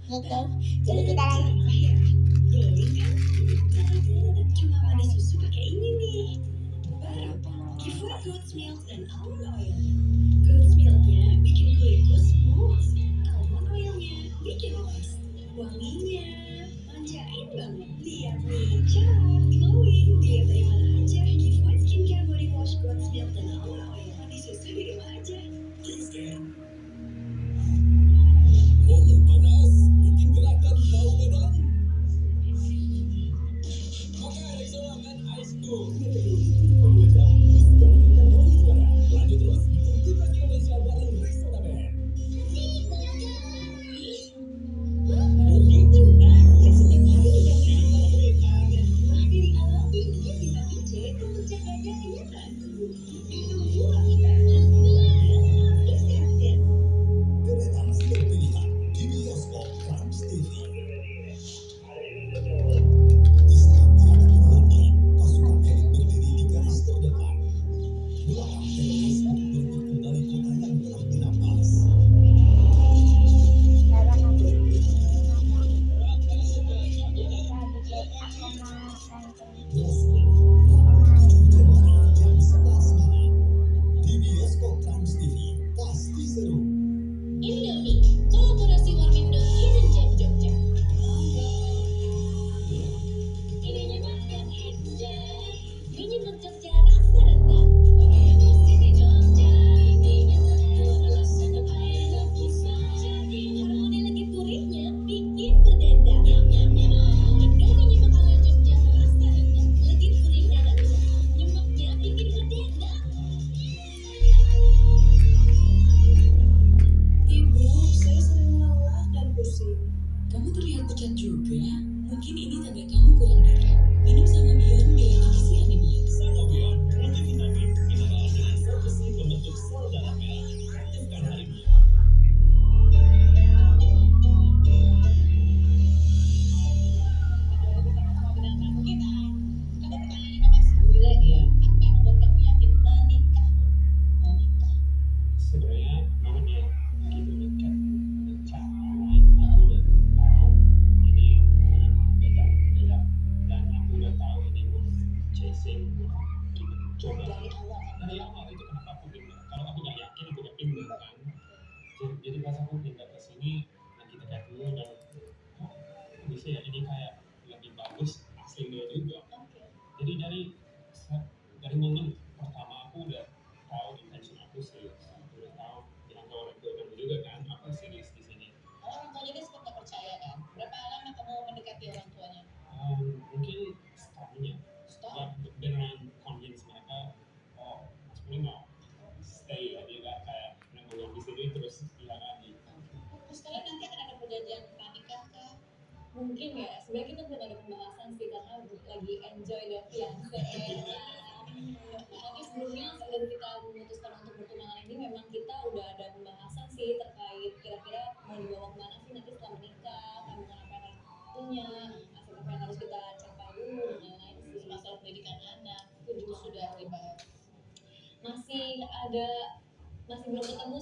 Oke guys, jadi kita lanjut. Cuma ada susu pakai ini nih. Kifua Goat's Milk dan Almond Oil. Goat's Milknya bikin kulitku smooth. Almond Oilnya bikin moist. Wanginya manjain banget. Lihat nih, cerah, glowing. Dilihat dari mana aja. Kifua Skincare Body Wash Goat's Milk dan Almond Oil. Mandi susu di rumah aja. Momen panas, bikin gerakan bau badan. Pakai Rexona Men Ice Cool. Pengejam sudah bikin bau juara. Lanjut terus, timnas Indonesia bareng Rexona Men. Mungkin tenang, setiap hari diganti dengan vitamin. Mulai dari alami hingga vitamin C untuk jaga daya tahan tubuh. Minum buah vitamin. Istirahat. Deretan film pilihan di bioskop Trans TV. Di saat berada di lapangan, pasukan elit berdiri di garis terdepan. Melahap teroris untuk merebut kembali kota yang telah dirampas. Baru nanti aku mau rancang. Mosul, Rabu 7 Januari jam 11 malam. Di bioskop Trans TV, pasti seru. Indomie, kolaborasi Warmindo Hidden Gem Jogja. Idenya makan hidden, minyak Jogja rasa rendang. Pakai nasi di Jogja, idenya tentu rasanya kayak bisa. Jadi harmoni lagi gurihnya, bikin berdendang. Indomie makanan Jogja rasa rendang, lagi gurihnya rendang, nyemaknya bikin berdendang. Ibu, saya sering lelah dan pusing. Kamu terlihat pucat juga. Mungkin ini tanda kamu kurang darah. Minum Sangobion biar atasi anemia. Sangobion, multivitamin, mineral dengan zat besi pembentuk sel darah merah. Aktifkan anemia. Gila ya, apa yang membuat kamu yakin menikah? Sebenarnya momennya gitu dekat aku udah tahu ini beda dan aku udah tahu ini worth chasing gitu coba dari awal itu kenapa aku pindah kalau aku nggak yakin aku udah pindah kan jadi pas aku pindah ke sini dan kita kayak dulu dan oh bisa ya ini kayak lebih bagus aslinya juga jadi dari momen pertama aku udah tahu intention aku serius udah tahu yang orang tua kamu juga kan aku serius di sini. Orang tuanya dia sempat gak percaya kan? Berapa lama kamu mendekati orang tuanya? Mungkin setahunnya ya beneran convince mereka oh Mas Puli mau stay ya dia gak kayak nanggung di sini terus hilang lagi. Terus kalian nanti akan ada perjanjian pranikah kah? Mungkin ya, sebenarnya kita belum ada pembahasan sih karena lagi enjoy the fiance. Tapi sebelumnya sebelum kita memutuskan untuk bertunangan ini memang kita udah ada pembahasan sih terkait kira-kira mau dibawa kemana sih nanti setelah menikah, kandungan apa yang harus punya, aset apa yang harus kita capai dulu dan lain-lain sih. Masalah pendidikan anak itu juga sudah dibahas. Masih belum ketemu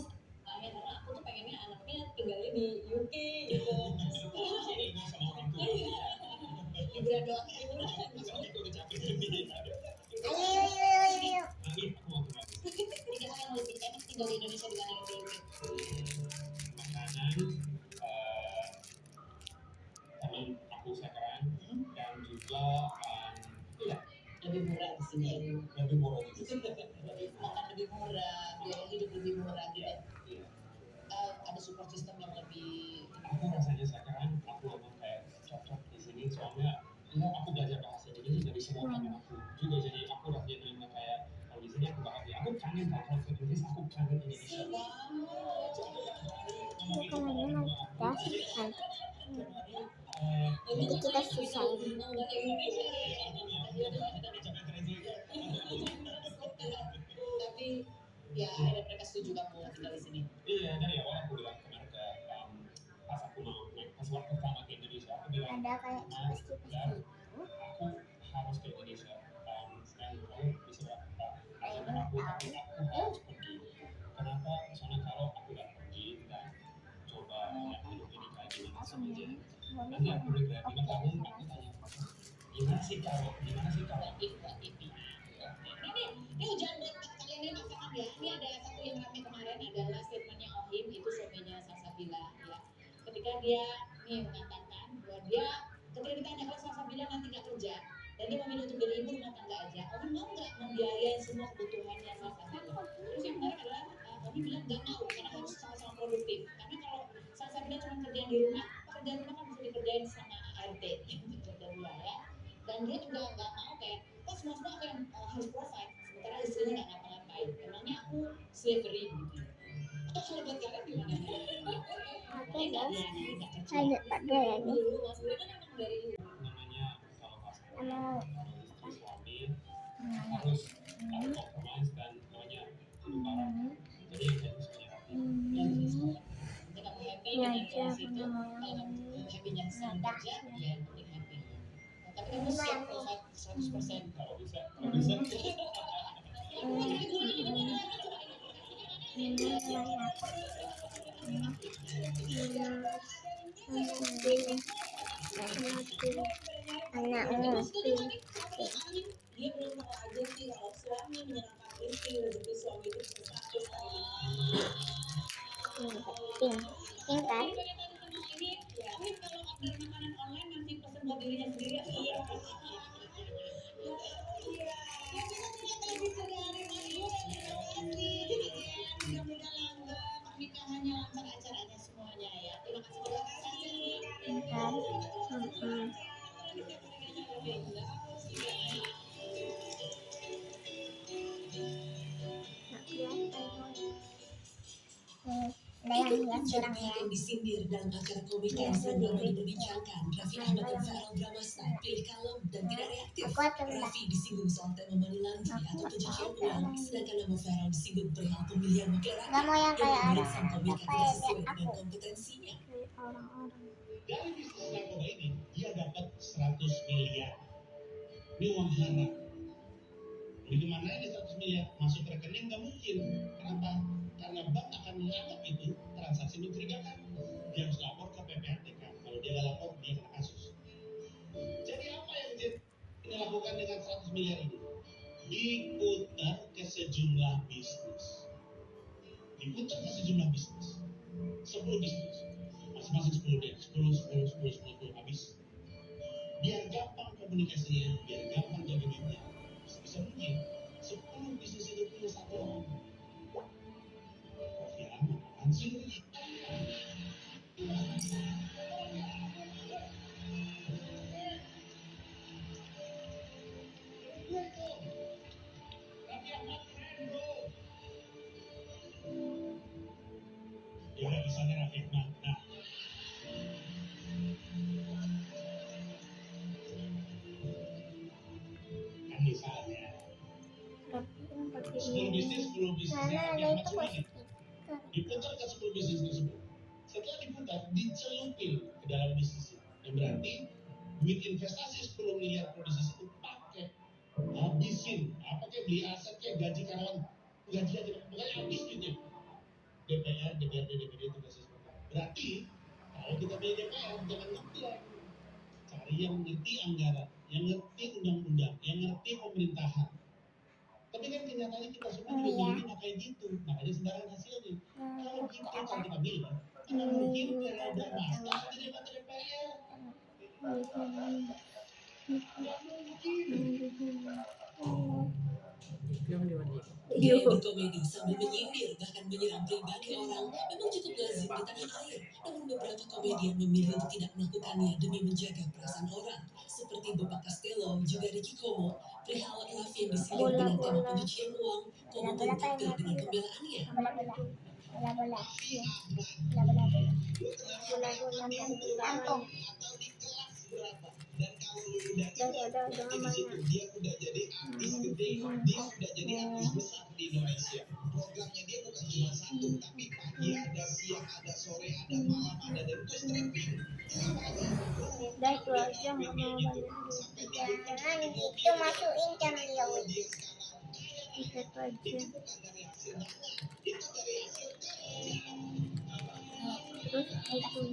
ya, karena aku tuh pengennya anaknya tinggalnya di UK gitu. Ini sama orang tua. Liburan doang ya. Soalnya aku udah capek dari Ayo. Amin, aku mau kembali. Jadi kamu yang lebih enak tinggal di Indonesia dibanding di UK. Makanan teman aku sekarang dan juga ya Lebih murah di sini. lebih murah juga. Makan lebih murah, biaya hidup lebih murah gitu. Iya. Ada support system yang lebih. Aku rasanya sekarang aku emang kayak cocok di sini soalnya ya aku belajar bahasa Indonesia dari semua teman aku juga jadi aku rasanya terima kayak kalau di sini aku bahagia aku kangen kalau ke Inggris aku kangen Indonesia. Makanan nanti kita susah. Tapi ya akhirnya mereka setuju kamu tinggal di sini. Iya dari awal aku bilang ke mereka pas aku mau naik pesawat pertama ke Indonesia aku bilang Ada kayak Mas pasti dan aku harus ke Indonesia dan kamu bisa berapa karena aku harus pergi kenapa soalnya kalau aku nggak pergi dan coba ya hidup ini kayak gimana semuanya. Boleh Kan aku regret, oke memang kamu sama aku tanya, sih. gimana sih kalau, gimana sih kalau Ini hujan buat kalian ini pasangan ya. Ini ada satu yang rame kemarin adalah statementnya Ohim, itu suaminya Salsabila ya. Ketika dia nih mengatakan bahwa dia ketika ditanya kalau Salsabila nanti nggak kerja dan dia memilih untuk jadi ibu rumah tangga aja, Ohim mau nggak membiayai semua kebutuhannya Salsabila? Terus yang menarik adalah Ohim bilang nggak mau karena harus sama-sama produktif. Karena kalau Salsabila cuma kerjaan di rumah, pekerjaan rumah kan bisa dikerjain sama ART gitu berdua ya. Dan dia juga nggak mau kayak kok semua aku yang harus provide sementara istrinya nggak ngapa-ngapain, emangnya aku slavery gitu ya. Atau kalau buat kalian gimana? Oke Nggak guys, ya, nanti nggak kerja lanjut pada ya nih. dulu maksudnya kan emang dari dulu namanya kalau pasangan, Kalau kalau istri suami namanya harus compromise dan namanya hidup bareng. Jadi harus punya hati. nanti kamu happy dengan ngajar relasi itu, sama kalau yang kamu happy-nya sama ngadah kerja ya. ya yang penting happy. Nah, tapi kamu Ini siap mah provide 100%. Kalau bisa, kalau bisa. ini namanya anakmu Dia belum tahu aja sih kalau suami menyerahkan istri rezeki suami itu satu kali. penting kan Ini ya, kalau order makanan online nanti pesen buat dirinya sendiri. Iya. Pernikahannya lancar acaranya semuanya ya. Terima kasih kan ada yang bilang kurang ya yang disindir dalam acara komik yang sedang diperbincangkan. Raffi Ahmad dan Farel Bramasta pilih kalem dan tidak reaktif. aku akan Raffi disinggung soal tema money laundry atau pencucian uang, sedangkan nama Farel disinggung perihal pemilihan wakil nggak rakyat mau yang kayak yang ada membuat sang komika apa tidak ya sesuai kayak dengan aku kompetensinya. dari orang-orang Dari bisnis narkoba ini dia dapat 100 miliar. Ini uang haram. Di mana ini 100 miliar masuk ke rekening nggak mungkin. Kenapa? Karena bank akan menganggap itu transaksi mencurigakan. Dia harus lapor ke PPATK. Kalau dia nggak lapor, dia kena kasus. Jadi apa yang dia lakukan dengan 100 miliar ini? Diputar ke sejumlah bisnis. Diputar ke sejumlah bisnis. 10 bisnis. Masing-masing 10 deh. 10 habis. Biar gampang komunikasinya, biar gampang jaga duitnya. Bisa mungkin 10 bisnis itu punya satu orang. Ya, apaan sih? Ya udah misalnya Raffi Ahmad. Nah, kan misalnya tapi kan pakai 10 ini bisnis karena Raffi ada Ahmad itu semua ini. positif Diputar ke 10 bisnis tersebut. Setelah diputar, dicelupin ke dalam bisnis itu. Yang berarti duit investasi 10 miliar per bisnis itu pakai habisin. Apa kayak beli aset kayak gaji karyawan, gaji aja, pokoknya habis duitnya. DPR, DPRD, DPD tugasnya seperti itu. Berarti kalau kita pilih DPR jangan ngebleng. Cari yang ngerti anggaran, yang ngerti undang-undang, yang ngerti pemerintahan. Tapi kan kenyataannya kita semua juga milih nggak kayak gitu, makanya sembarangan hasilnya. Kalau gitu kalau kita milih, mana mungkin Farel Bramasta jadi anggota DPR? Gaya berkomedi sambil menyindir bahkan menyerang pribadi orang memang cukup lazim di tanah air. Namun beberapa komedian memilih untuk tidak melakukannya demi menjaga perasaan orang. Seperti Bapak Castello, juga Ricky Como, perihal Raffi yang disinggung dengan tema pencucian uang, Como pun tampil dengan pembelaannya. bola-bola kampung Dan kalau lu udah di situ dia udah jadi artis gede, dia sudah jadi artis besar di Indonesia. Programnya dia bukan cuma satu, tapi pagi ada, siang ada, sore ada, malam ada, dan itu stripping. udah itu aja nggak mau balik jangan gitu masukin channel dia itu aja terus itu